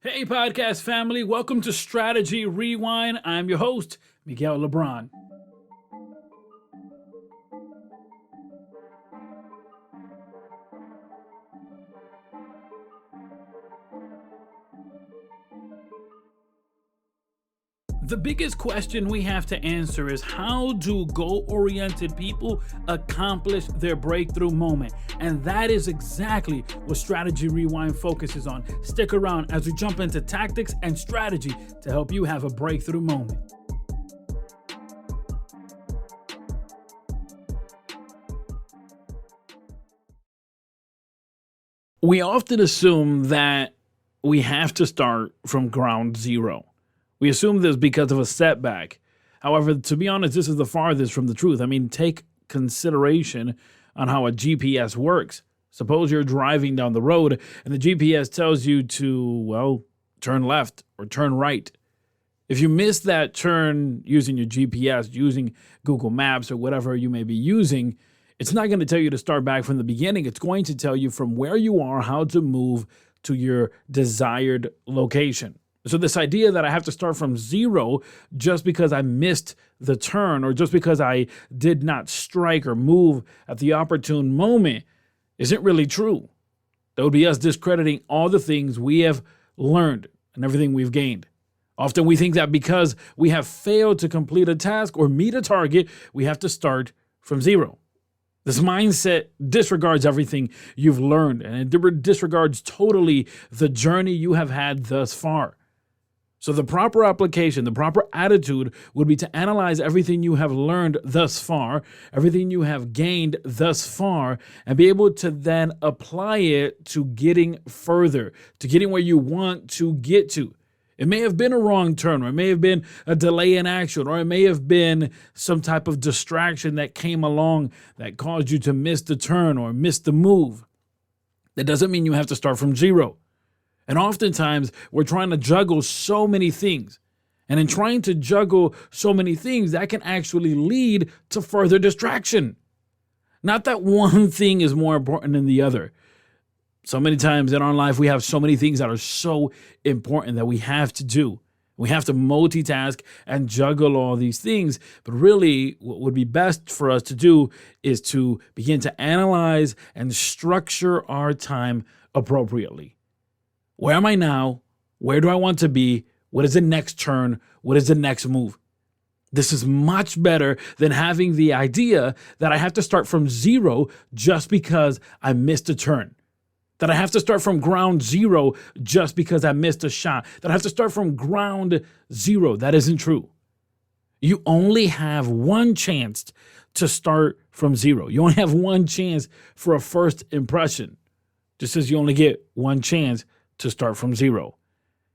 Hey, podcast family, welcome to Strategy Rewind. I'm your host, Miguel Lebron. The biggest question we have to answer is how do goal-oriented people accomplish their breakthrough moment? And that is exactly what Strategy Rewind focuses on. Stick around as we jump into tactics and strategy to help you have a breakthrough moment. We often assume that we have to start from ground zero. We assume this because of a setback. However, to be honest, this is the farthest from the truth. I mean, take consideration on how a GPS works. Suppose you're driving down the road and the GPS tells you to, turn left or turn right. If you miss that turn using your GPS, using Google Maps or whatever you may be using, it's not going to tell you to start back from the beginning. It's going to tell you from where you are, how to move to your desired location. So this idea that I have to start from zero just because I missed the turn or just because I did not strike or move at the opportune moment isn't really true. That would be us discrediting all the things we have learned and everything we've gained. Often we think that because we have failed to complete a task or meet a target, we have to start from zero. This mindset disregards everything you've learned, and it disregards totally the journey you have had thus far. So the proper application, the proper attitude would be to analyze everything you have learned thus far, everything you have gained thus far, and be able to then apply it to getting further, to getting where you want to get to. It may have been a wrong turn, or it may have been a delay in action, or it may have been some type of distraction that came along that caused you to miss the turn or miss the move. That doesn't mean you have to start from zero. And oftentimes we're trying to juggle so many things. And in trying to juggle so many things, that can actually lead to further distraction. Not that one thing is more important than the other. So many times in our life, we have so many things that are so important that we have to do. We have to multitask and juggle all these things. But really, what would be best for us to do is to begin to analyze and structure our time appropriately. Where am I now? Where do I want to be? What is the next turn? What is the next move? This is much better than having the idea that I have to start from zero just because I missed a turn. That I have to start from ground zero just because I missed a shot. That I have to start from ground zero. That isn't true. You only have one chance to start from zero. You only have one chance for a first impression. Just as you only get one chance to start from zero.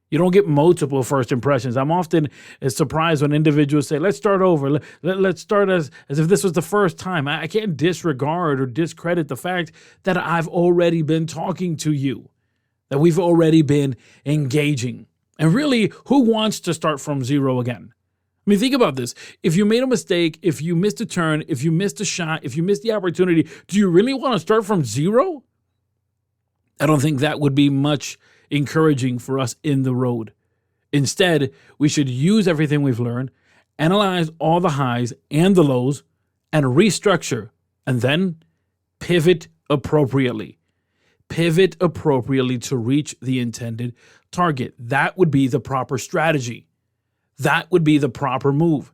You don't get multiple first impressions. I'm often surprised when individuals say, let's start over. Let's start as if this was the first time. I can't disregard or discredit the fact that I've already been talking to you, that we've already been engaging. And really, who wants to start from zero again? I mean, think about this. If you made a mistake, if you missed a turn, if you missed a shot, if you missed the opportunity, do you really want to start from zero? I don't think that would be much encouraging for us in the road. Instead, we should use everything we've learned, analyze all the highs and the lows, and restructure, and then pivot appropriately. Pivot appropriately to reach the intended target. That would be the proper strategy. That would be the proper move.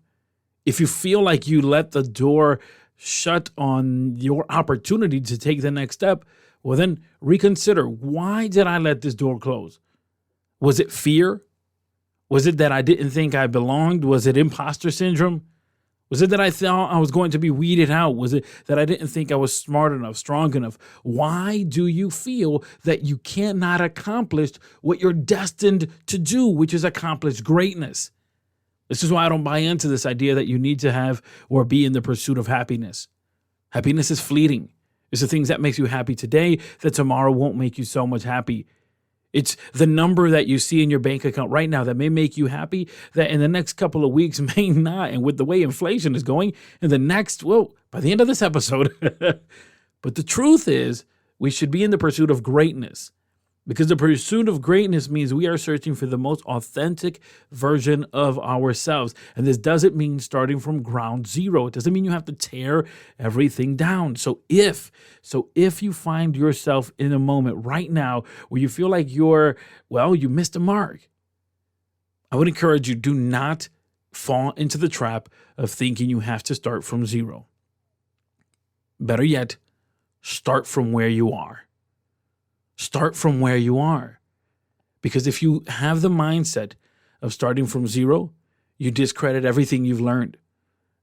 If you feel like you let the door shut on your opportunity to take the next step, well, then reconsider. Why did I let this door close? Was it fear? Was it that I didn't think I belonged? Was it imposter syndrome? Was it that I thought I was going to be weeded out? Was it that I didn't think I was smart enough, strong enough? Why do you feel that you cannot accomplish what you're destined to do, which is accomplish greatness? This is why I don't buy into this idea that you need to have or be in the pursuit of happiness. Happiness is fleeting. It's the things that makes you happy today that tomorrow won't make you so much happy. It's the number that you see in your bank account right now that may make you happy that in the next couple of weeks may not. And with the way inflation is going in the next, by the end of this episode. But the truth is we should be in the pursuit of greatness. Because the pursuit of greatness means we are searching for the most authentic version of ourselves. And this doesn't mean starting from ground zero. It doesn't mean you have to tear everything down. So if you find yourself in a moment right now where you feel like you missed a mark, I would encourage you, do not fall into the trap of thinking you have to start from zero. Better yet, start from where you are. Start from where you are. Because if you have the mindset of starting from zero, you discredit everything you've learned.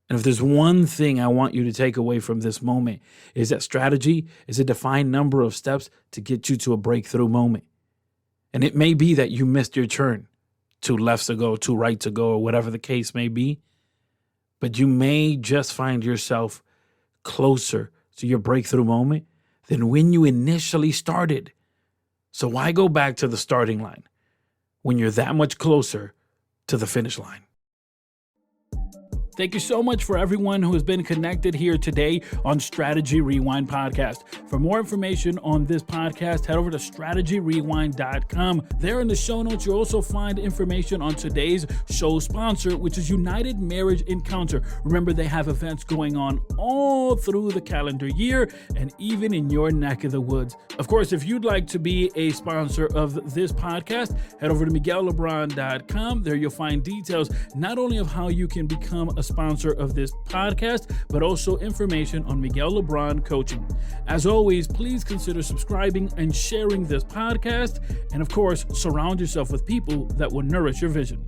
And if there's one thing I want you to take away from this moment, is that strategy is a defined number of steps to get you to a breakthrough moment. And it may be that you missed your turn, 2 lefts to go, 2 right to go, or whatever the case may be. But you may just find yourself closer to your breakthrough moment than when you initially started. So why go back to the starting line when you're that much closer to the finish line? Thank you so much for everyone who has been connected here today on Strategy Rewind Podcast. For more information on this podcast, head over to strategyrewind.com. There in the show notes, you'll also find information on today's show sponsor, which is United Marriage Encounter. Remember, they have events going on all through the calendar year and even in your neck of the woods. Of course, if you'd like to be a sponsor of this podcast, head over to miguellebron.com. There you'll find details not only of how you can become a sponsor of this podcast, but also information on Miguel Lebron coaching. As always, please consider subscribing and sharing this podcast. And of course, surround yourself with people that will nourish your vision.